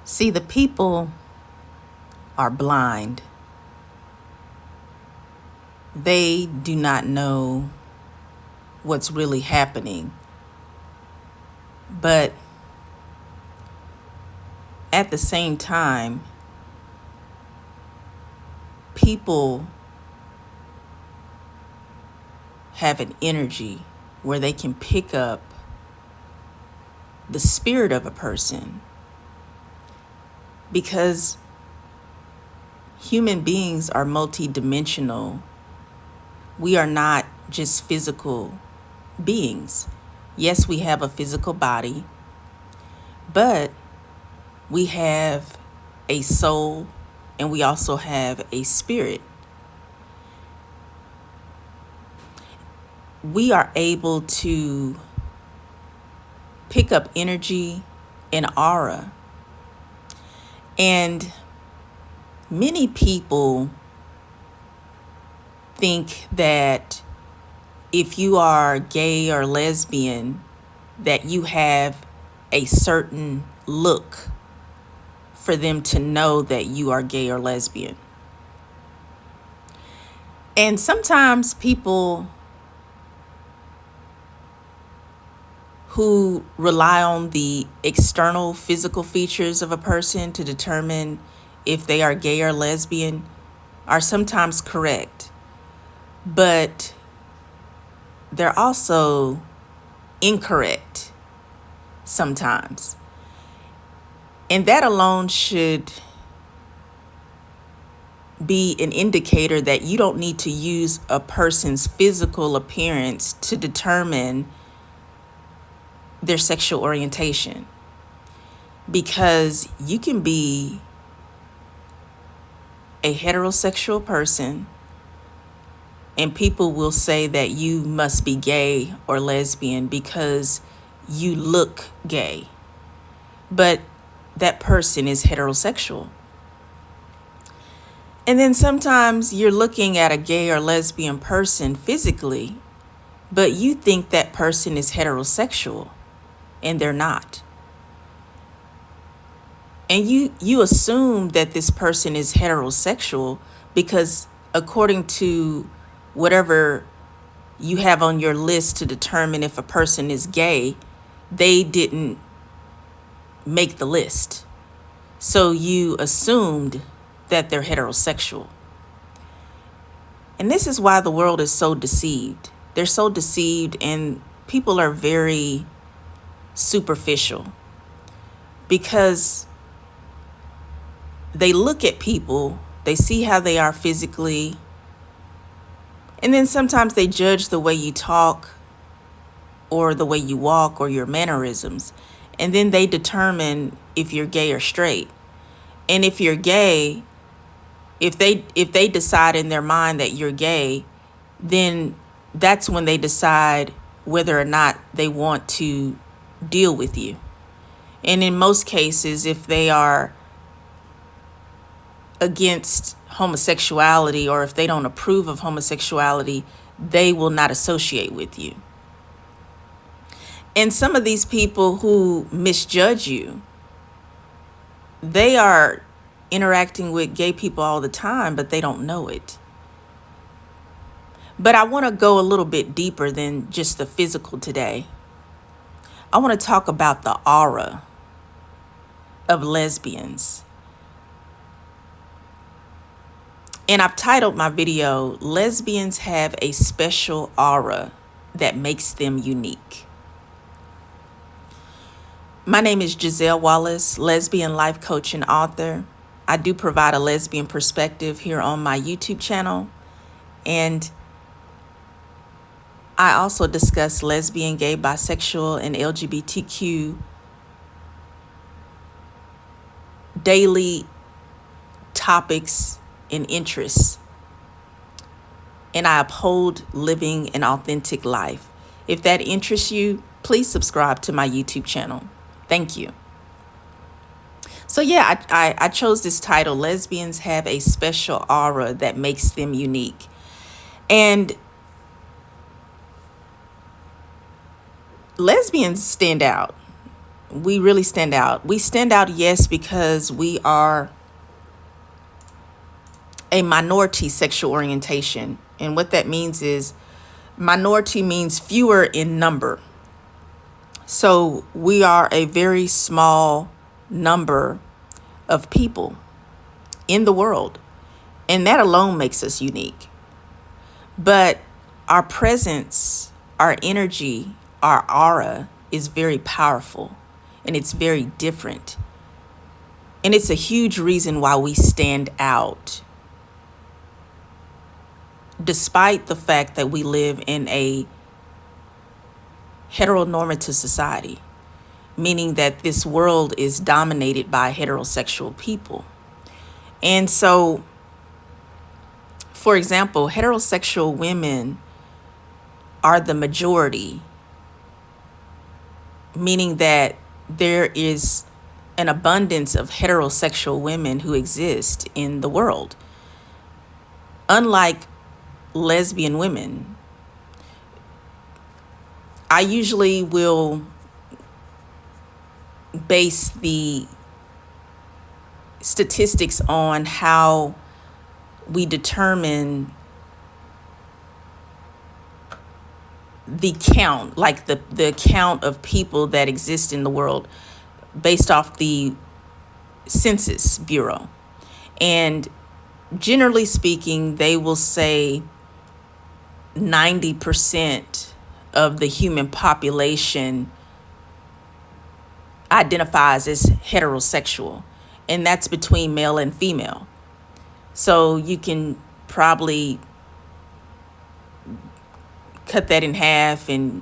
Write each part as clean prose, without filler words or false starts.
See, the people are blind. They do not know what's really happening. But at the same time, people have an energy where they can pick up the spirit of a person, because human beings are multidimensional. We are not just physical beings. Yes, we have a physical body, but we have a soul and we also have a spirit. We are able to pick up energy and aura. And many people think that if you are gay or lesbian, that you have a certain look for them to know that you are gay or lesbian. And sometimes people who rely on the external physical features of a person to determine if they are gay or lesbian are sometimes correct, but they're also incorrect sometimes. And that alone should be an indicator that you don't need to use a person's physical appearance to determine their sexual orientation, because you can be a heterosexual person and people will say that you must be gay or lesbian because you look gay, but that person is heterosexual. And then sometimes you're looking at a gay or lesbian person physically, but you think that person is heterosexual and they're not. And you assume that this person is heterosexual because according to whatever you have on your list to determine if a person is gay, they didn't make the list. So you assumed that they're heterosexual. And this is why the world is so deceived. They're so deceived, and people are very superficial because they look at people, they see how they are physically, and then sometimes they judge the way you talk or the way you walk or your mannerisms, and then they determine if you're gay or straight. And if you're gay, if they decide in their mind that you're gay, then that's when they decide whether or not they want to deal with you. And in most cases, if they are against homosexuality or if they don't approve of homosexuality, they will not associate with you. And some of these people who misjudge you, they are interacting with gay people all the time, but they don't know it. But I want to go a little bit deeper than just the physical today. I want to talk about the aura of lesbians. And I've titled my video, Lesbians Have a Special Aura That Makes Them Unique. My name is Giselle Wallace, lesbian life coach and author. I do provide a lesbian perspective here on my YouTube channel. And I also discuss lesbian, gay, bisexual, and LGBTQ daily topics and interests. And I uphold living an authentic life. If that interests you, please subscribe to my YouTube channel. Thank you. So yeah, I chose this title, Lesbians Have a Special Aura That Makes Them Unique. And lesbians stand out. we really stand out. We stand out, yes, because we are a minority sexual orientation. And what that means is minority means fewer in number. So we are a very small number of people in the world. And that alone makes us unique. But our presence, our energy, our aura is very powerful, and it's very different. And it's a huge reason why we stand out, despite the fact that we live in a heteronormative society, meaning that this world is dominated by heterosexual people. And so, for example, heterosexual women are the majority, meaning that there is an abundance of heterosexual women who exist in the world. Unlike lesbian women, I usually will base the statistics on how we determine the count, like the count of people that exist in the world based off the Census Bureau. And generally speaking, they will say 90% of the human population identifies as heterosexual, and that's between male and female. So you can probably cut that in half, and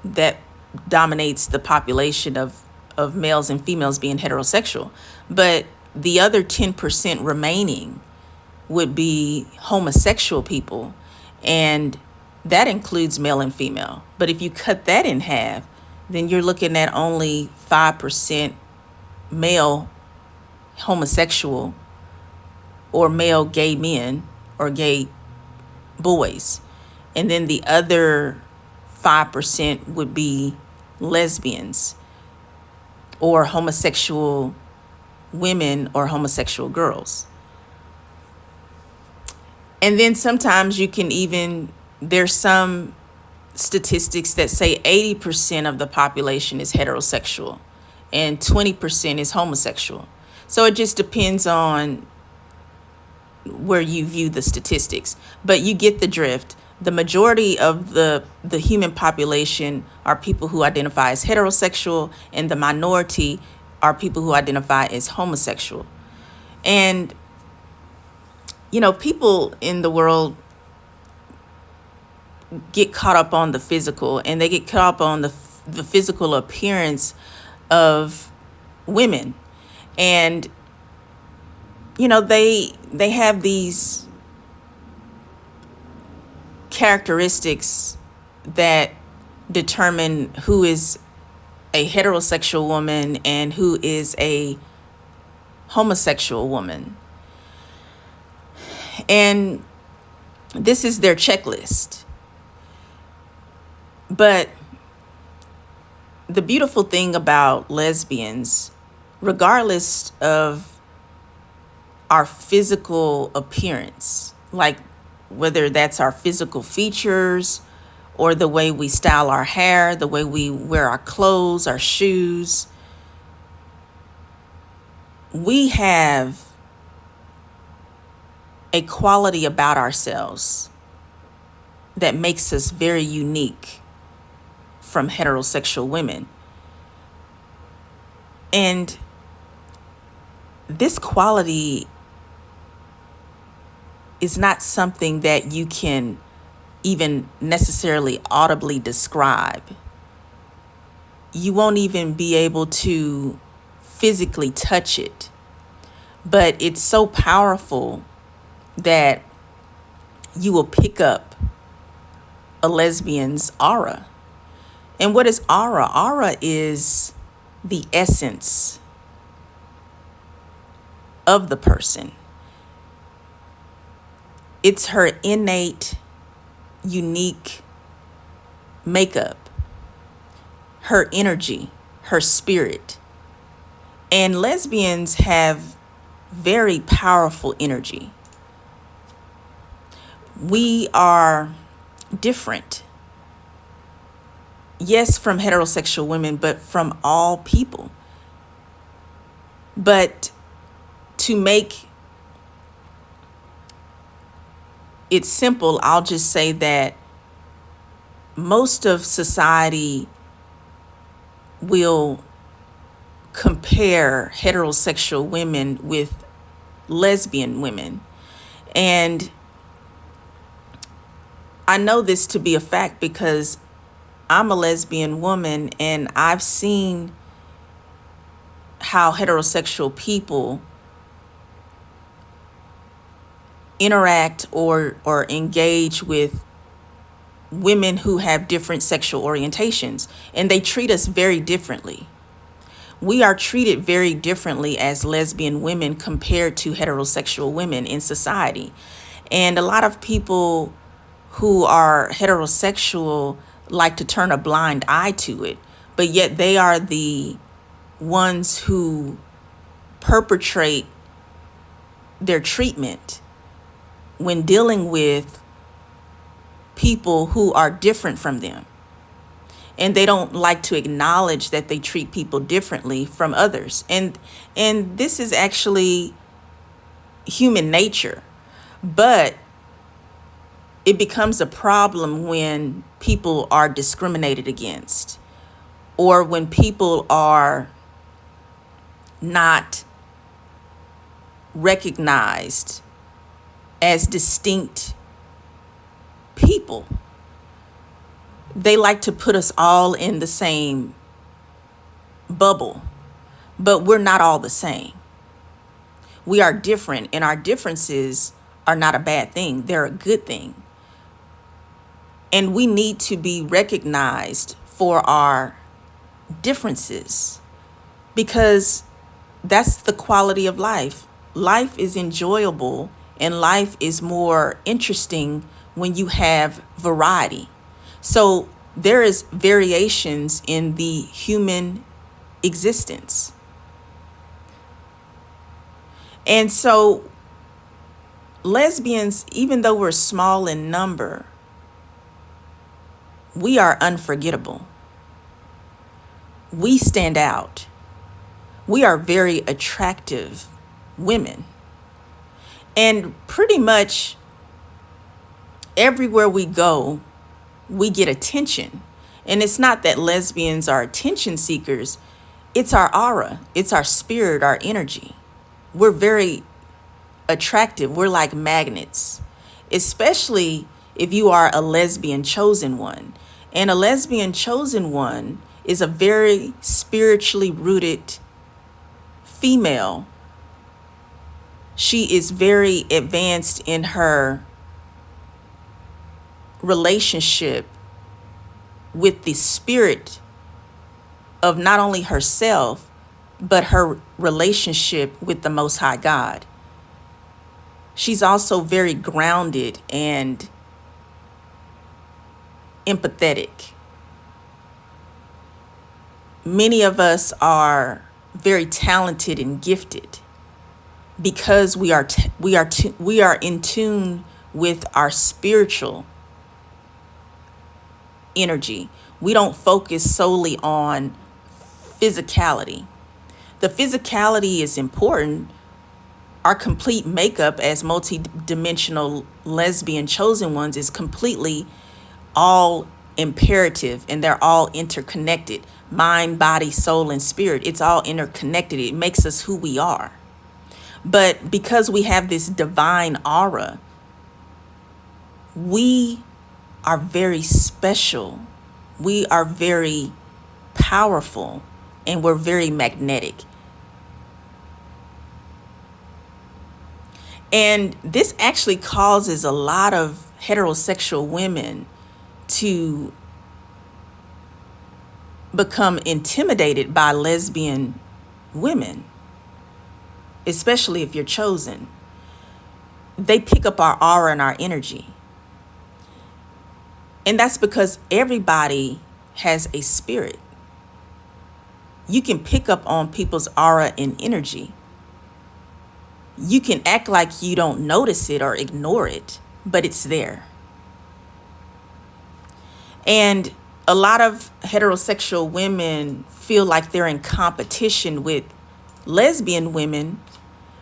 that dominates the population of males and females being heterosexual. But the other 10% remaining would be homosexual people, and that includes male and female. But if you cut that in half, then you're looking at only 5% male homosexual or male gay men or gay boys. And then the other 5% would be lesbians or homosexual women or homosexual girls. And then sometimes you can even, there's some statistics that say 80% of the population is heterosexual and 20% is homosexual. So it just depends on where you view the statistics, but you get the drift. The majority of the human population are people who identify as heterosexual, and the minority are people who identify as homosexual. And, you know, people in the world get caught up on the physical, and they get caught up on the physical appearance of women. And, you know, they have these characteristics that determine who is a heterosexual woman and who is a homosexual woman. And this is their checklist. But the beautiful thing about lesbians, regardless of our physical appearance, like whether that's our physical features or the way we style our hair, the way we wear our clothes, our shoes, we have a quality about ourselves that makes us very unique from heterosexual women. And this quality is not something that you can even necessarily audibly describe. You won't even be able to physically touch it. But it's so powerful that you will pick up a lesbian's aura. And what is aura? Aura is the essence of the person. It's her innate, unique makeup, her energy, her spirit. And lesbians have very powerful energy. We are different. Yes, from heterosexual women, but from all people. But to make it simple, I'll just say that most of society will compare heterosexual women with lesbian women. And I know this to be a fact because I'm a lesbian woman and I've seen how heterosexual people interact or engage with women who have different sexual orientations, and they treat us very differently. We are treated very differently as lesbian women compared to heterosexual women in society. And a lot of people who are heterosexual like to turn a blind eye to it, but yet they are the ones who perpetrate their treatment when dealing with people who are different from them. And they don't like to acknowledge that they treat people differently from others. And this is actually human nature. But it becomes a problem when people are discriminated against, or when people are not recognized as distinct people. They like to put us all in the same bubble, but we're not all the same. We are different, and our differences are not a bad thing. They're a good thing. And we need to be recognized for our differences because that's the quality of life. Life is enjoyable and life is more interesting when you have variety. So there is variations in the human existence. And so lesbians, even though we're small in number, we are unforgettable. We stand out. We are very attractive women. And pretty much everywhere we go, we get attention. And it's not that lesbians are attention seekers. It's our aura. It's our spirit, our energy. We're very attractive. We're like magnets, especially if you are a lesbian chosen one. And a lesbian chosen one is a very spiritually rooted female. She is very advanced in her relationship with the spirit of not only herself, but her relationship with the Most High God. She's also very grounded and empathetic. Many of us are very talented and gifted because we are in tune with our spiritual energy. We don't focus solely on physicality. The physicality is important. Our complete makeup as multi-dimensional lesbian chosen ones is completely all imperative, and they're all interconnected. Mind, body, soul, and spirit. It's all interconnected. It makes us who we are. But because we have this divine aura, we are very special. We are very powerful, and we're very magnetic. And this actually causes a lot of heterosexual women to become intimidated by lesbian women, especially if you're chosen. They pick up our aura and our energy. And that's because everybody has a spirit. You can pick up on people's aura and energy. You can act like you don't notice it or ignore it, but it's there. And a lot of heterosexual women feel like they're in competition with lesbian women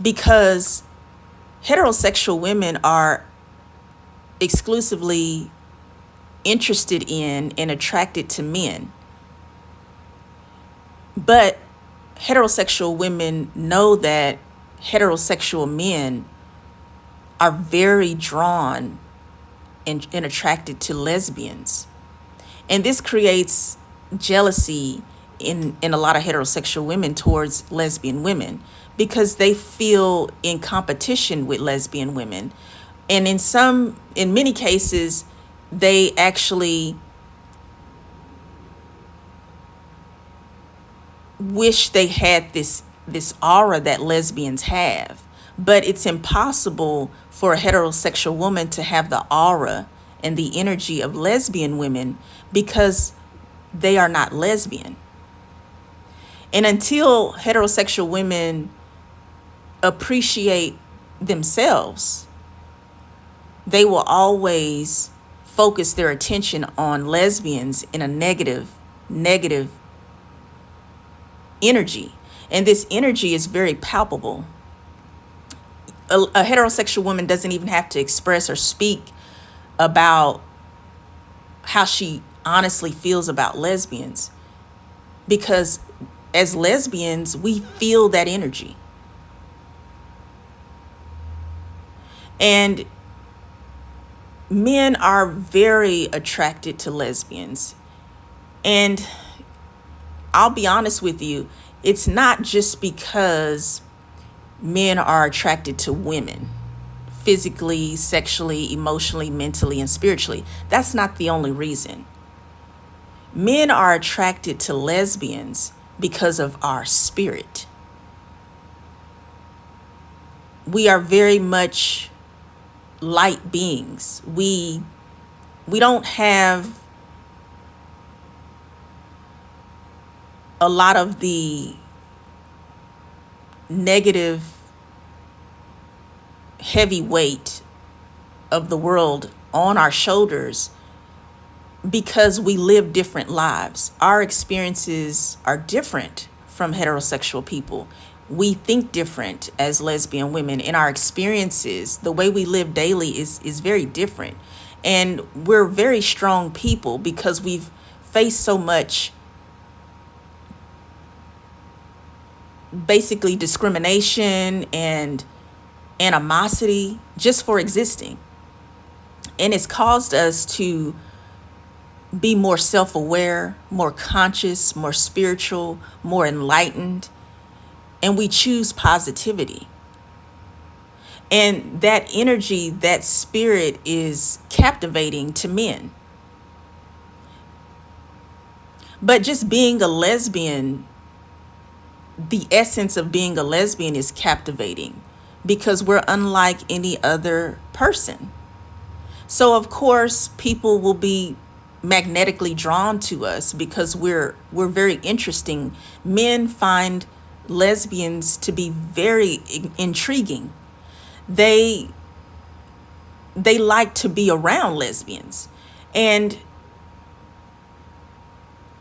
because heterosexual women are exclusively interested in and attracted to men. But heterosexual women know that heterosexual men are very drawn and attracted to lesbians. And this creates jealousy in a lot of heterosexual women towards lesbian women because they feel in competition with lesbian women. And in many cases, they actually wish they had this aura that lesbians have. But it's impossible for a heterosexual woman to have the aura and the energy of lesbian women because they are not lesbian. And until heterosexual women appreciate themselves, they will always focus their attention on lesbians in a negative energy. And this energy is very palpable. A heterosexual woman doesn't even have to express or speak about how she honestly feels about lesbians, because as lesbians, we feel that energy. And men are very attracted to lesbians. And I'll be honest with you, it's not just because men are attracted to women physically, sexually, emotionally, mentally, and spiritually. That's not the only reason. Men are attracted to lesbians because of our spirit. We are very much light beings. We don't have a lot of the negative heavy weight of the world on our shoulders because we live different lives. Our experiences are different from heterosexual people. We think different as lesbian women, and our experiences, the way we live daily is very different. And we're very strong people because we've faced so much basically discrimination and animosity just for existing. And it's caused us to be more self-aware, more conscious, more spiritual, more enlightened, and we choose positivity. And that energy, that spirit is captivating to men. But just being a lesbian, the essence of being a lesbian is captivating because we're unlike any other person. So of course, people will be magnetically drawn to us because we're very interesting. Men find lesbians to be very intriguing. They like to be around lesbians. And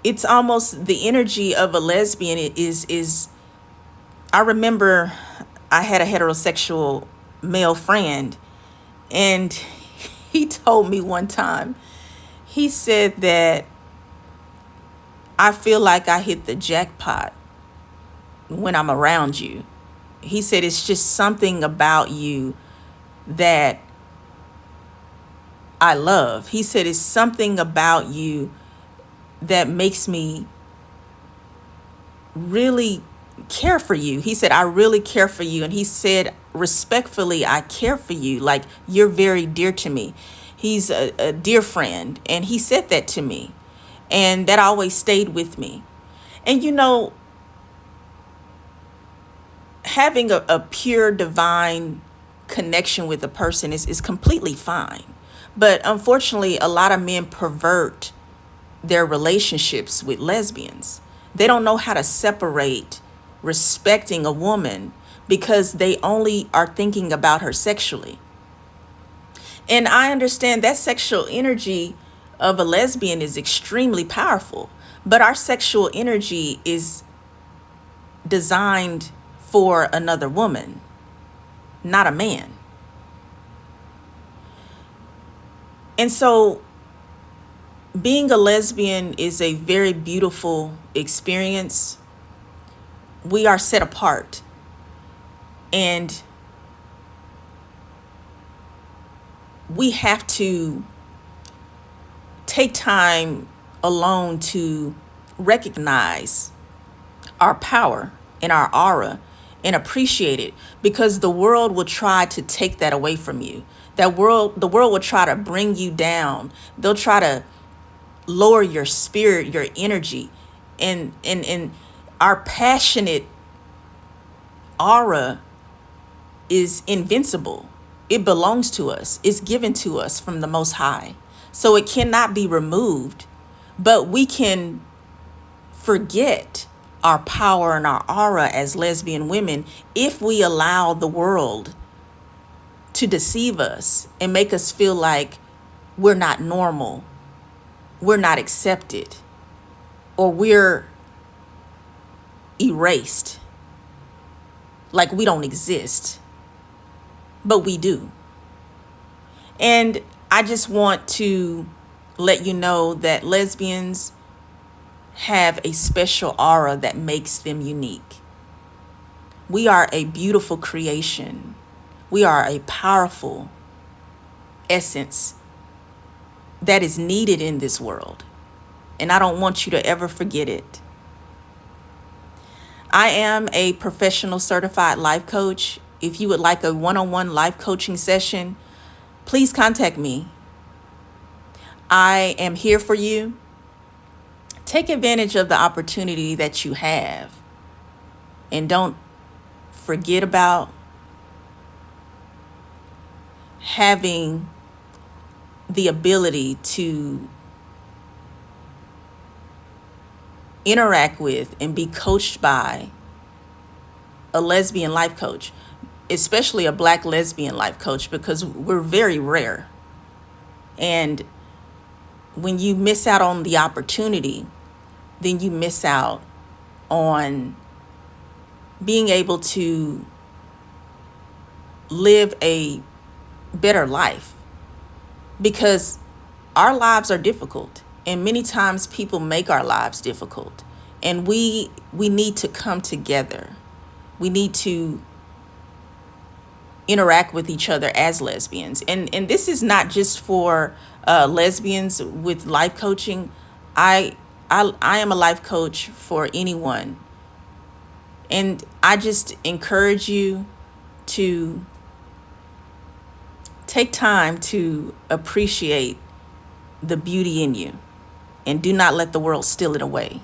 it's almost the energy of a lesbian is I remember I had a heterosexual male friend, and he told me one time, he said that I feel like I hit the jackpot when I'm around you. He said it's just something about you that I love. He said it's something about you that makes me really care for you. He said, I really care for you. And he said, respectfully, I care for you. Like, you're very dear to me. He's a dear friend. And he said that to me. And that always stayed with me. And, you know, having a pure divine connection with a person is completely fine. But unfortunately, a lot of men pervert their relationships with lesbians. They don't know how to separate respecting a woman because they only are thinking about her sexually. And I understand that sexual energy of a lesbian is extremely powerful, but our sexual energy is designed for another woman, not a man. And so being a lesbian is a very beautiful experience. We are set apart. And we have to take time alone to recognize our power and our aura and appreciate it, because the world will try to take that away from you. The world will try to bring you down. They'll try to lower your spirit, your energy, and our passionate aura is invincible. It belongs to us. It's given to us from the Most High. So it cannot be removed, but we can forget our power and our aura as lesbian women if we allow the world to deceive us and make us feel like we're not normal, we're not accepted, or we're erased, like we don't exist. But we do. And I just want to let you know that lesbians have a special aura that makes them unique. We are a beautiful creation. We are a powerful essence that is needed in this world. And I don't want you to ever forget it. I am a professional certified life coach. If you would like a one-on-one life coaching session, please contact me. I am here for you. Take advantage of the opportunity that you have. And don't forget about having the ability to interact with and be coached by a lesbian life coach, especially a Black lesbian life coach, because we're very rare. And when you miss out on the opportunity, then you miss out on being able to live a better life, because our lives are difficult, and many times people make our lives difficult, and we need to come together. We need to interact with each other as lesbians. And this is not just for lesbians with life coaching. I am a life coach for anyone. And I just encourage you to take time to appreciate the beauty in you, and do not let the world steal it away,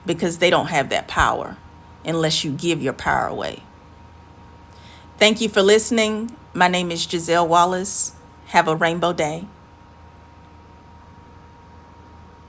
because they don't have that power unless you give your power away. Thank you for listening. My name is Giselle Wallace. Have a rainbow day.